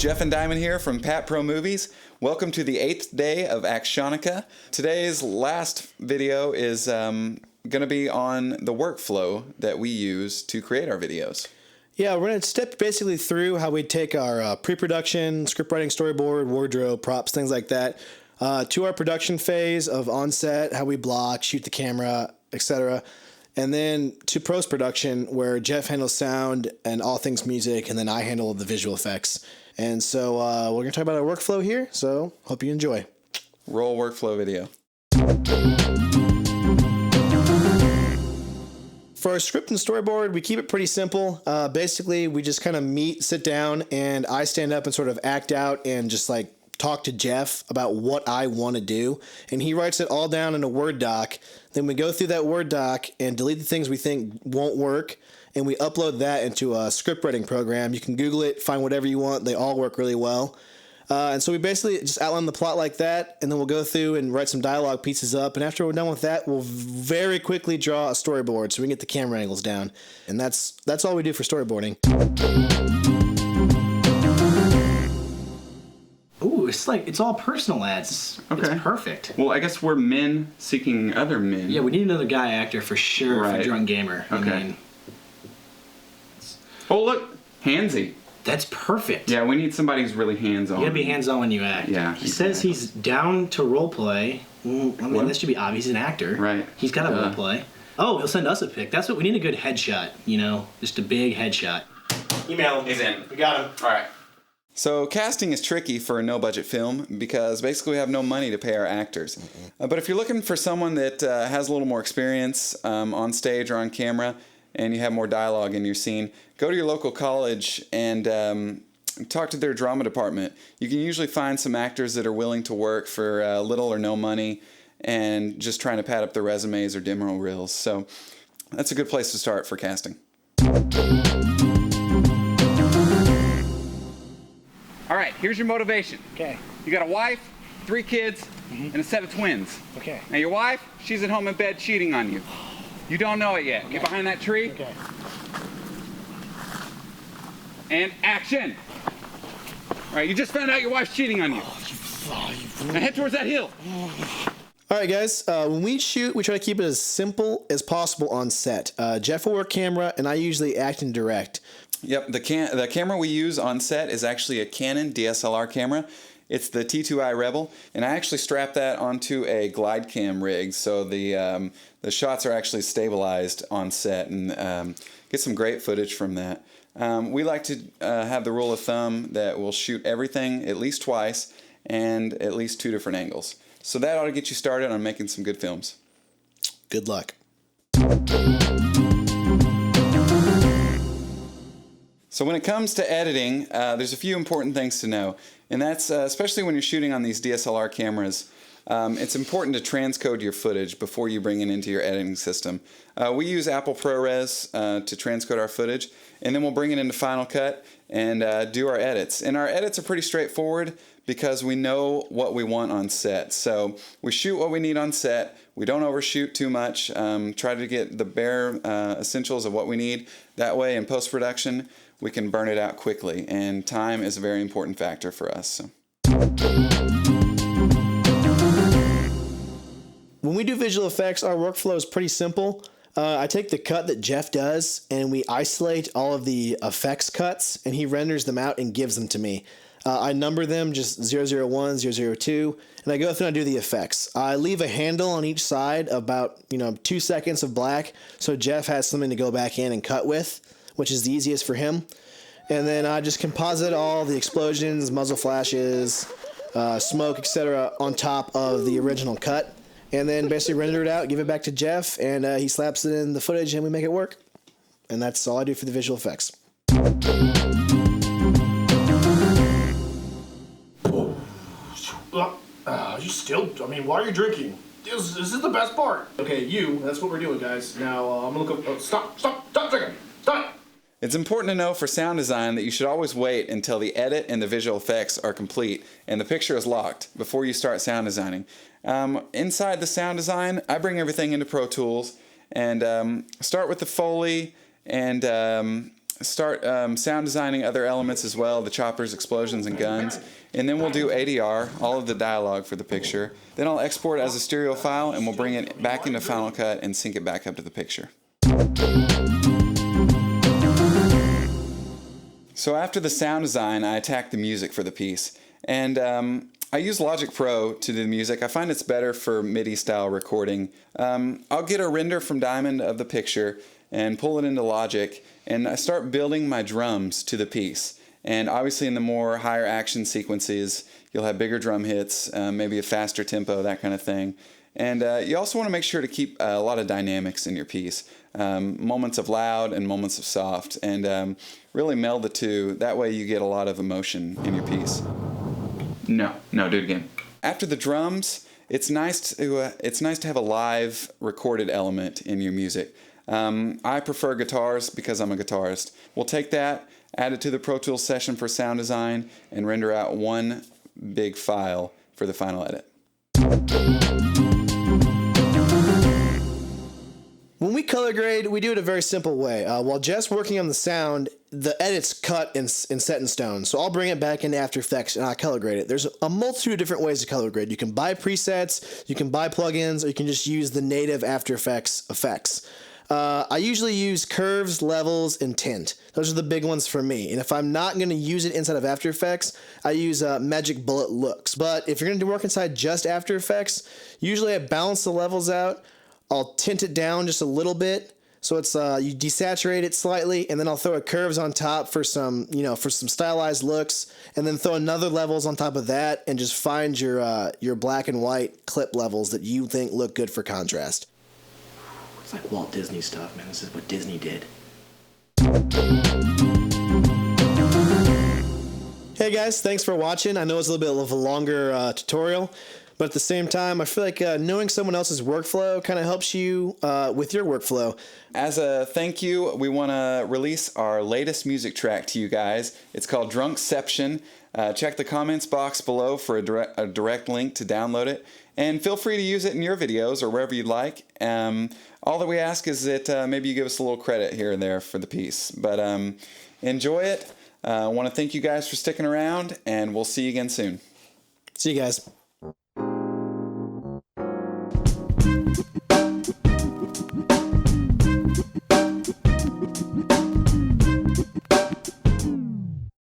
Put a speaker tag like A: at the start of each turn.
A: Jeff and Diamond here from PatProMovies. Welcome to the 8th day of Actionukkah. Today's last video is going to be on the workflow that we use to create our videos.
B: Yeah, we're going to step basically through how we take our pre-production, script writing, storyboard, wardrobe, props, things like that, to our production phase of on-set, how we block, shoot the camera, etc., and then to post-production where Jeff handles sound and all things music, and then I handle the visual effects. And so we're going to talk about our workflow here, so hope you enjoy.
A: Roll workflow video.
B: For our script and storyboard, we keep it pretty simple. Basically, we just kind of meet, sit down, and I stand up and sort of act out and just like talk to Jeff about what I want to do. And he writes it all down in a Word doc. Then we go through that Word doc and delete the things we think won't work. And we upload that into a script writing program. You can Google it, find whatever you want. They all work really well. And so we basically just outline the plot like that, and then we'll go through and write some dialogue pieces up. And after we're done with that, we'll very quickly draw a storyboard so we can get the camera angles down. And that's all we do for storyboarding.
C: Ooh, it's all personal ads.
A: Okay.
C: It's perfect.
A: Well, I guess we're men seeking other men.
C: Yeah, we need another guy actor for sure for Drunk Gamer.
A: Okay.
C: I mean,
A: oh, look, handsy.
C: that's perfect.
A: Yeah, we need somebody who's really hands-on.
C: You gotta be hands-on when you act.
A: Yeah,
C: He says he's down to role play. Well, I mean,
A: What?
C: that should be obvious. He's an actor.
A: Right.
C: He's got to role play. Oh, he'll send us a pic. That's what we need, a good headshot, you know? Just a big headshot. Email him.
A: He's in.
C: We got him.
A: All right. So casting is tricky for a no-budget film because basically we have no money to pay our actors. But if you're looking for someone that has a little more experience on stage or on camera and you have more dialogue in your scene, go to your local college and talk to their drama department. You can usually find some actors that are willing to work for little or no money and just trying to pad up their resumes or demo reels. So that's a good place to start for casting.
D: All right, here's your motivation.
C: Okay.
D: You got a wife, 3 kids, and a set of twins.
C: Okay.
D: Now your wife, she's at home in bed cheating on you. You don't know it yet. Get behind that tree.
C: Okay.
D: And action. All right, you just found out your wife's cheating on you. Now head towards that hill.
B: All right, guys. When we shoot, we try to keep it as simple as possible on set. Jeff will work camera, and I usually act and direct.
A: Yep, the camera we use on set is actually a Canon DSLR camera. It's the T2i Rebel, and I actually strapped that onto a glide cam rig, so the shots are actually stabilized on set and get some great footage from that. We like to have the rule of thumb that we'll shoot everything at least twice and at least 2 different angles. So that ought to get you started on making some good films.
B: Good luck.
A: So when it comes to editing, there's a few important things to know, and that's especially when you're shooting on these DSLR cameras, it's important to transcode your footage before you bring it into your editing system. We use Apple ProRes to transcode our footage, and then we'll bring it into Final Cut and do our edits. And our edits are pretty straightforward because we know what we want on set. So we shoot what we need on set. We don't overshoot too much. Try to get the bare essentials of what we need. That way, in post-production, we can burn it out quickly, and time is a very important factor for us. So.
B: When we do visual effects, our workflow is pretty simple. I take the cut that Jeff does, and we isolate all of the effects cuts, and he renders them out and gives them to me. I number them just 001, 002, and I go through and I do the effects. I leave a handle on each side, about 2 seconds of black, so Jeff has something to go back in and cut with, which is the easiest for him. And then I just composite all the explosions, muzzle flashes, smoke, etc. on top of the original cut. And then basically render it out, give it back to Jeff, and he slaps it in the footage and we make it work. And that's all I do for the visual effects.
E: You still, why are you drinking? This is the best part. Okay, that's what we're doing, guys. Now, I'm gonna look up, stop drinking, stop!
A: It's important to know for sound design that you should always wait until the edit and the visual effects are complete and the picture is locked before you start sound designing. Inside the sound design, I bring everything into Pro Tools and start with the Foley and start sound designing other elements as well, the choppers, explosions, and guns. And then we'll do ADR, all of the dialogue for the picture. Then I'll export it as a stereo file, and we'll bring it back into Final Cut and sync it back up to the picture. So after the sound design, I attack the music for the piece. And I use Logic Pro to do the music. I find it's better for MIDI style recording. I'll get a render from Diamond of the picture and pull it into Logic, and I start building my drums to the piece. And obviously in the more higher action sequences, you'll have bigger drum hits, maybe a faster tempo, that kind of thing. And you also want to make sure to keep a lot of dynamics in your piece. Moments of loud and moments of soft, and really meld the two. That way you get a lot of emotion in your piece.
D: No, do it again.
A: After the drums, it's nice to have a live recorded element in your music. I prefer guitars because I'm a guitarist. We'll take that, add it to the Pro Tools session for sound design, and render out one big file for the final edit.
B: When we color grade, we do it a very simple way. While Jeff's working on the sound, the edit's cut and set in stone. So I'll bring it back into After Effects and I color grade it. There's a multitude of different ways to color grade. You can buy presets, you can buy plugins, or you can just use the native After Effects effects. I usually use curves, levels, and tint. Those are the big ones for me. And if I'm not going to use it inside of After Effects, I use Magic Bullet Looks. But if you're going to work inside just After Effects, usually I balance the levels out. I'll tint it down just a little bit, so it's you desaturate it slightly, and then I'll throw a curves on top for some, for some stylized looks, and then throw another levels on top of that, and just find your black and white clip levels that you think look good for contrast.
C: It's like Walt Disney stuff, man. This is what Disney did.
B: Hey guys, thanks for watching. I know it's a little bit of a longer tutorial. But at the same time, I feel like knowing someone else's workflow kind of helps you with your workflow.
A: As a thank you, we want to release our latest music track to you guys. It's called Drunkception. Check the comments box below for a direct link to download it. And feel free to use it in your videos or wherever you'd like. All that we ask is that maybe you give us a little credit here and there for the piece. But enjoy it. I want to thank you guys for sticking around, and we'll see you again soon.
B: See you guys.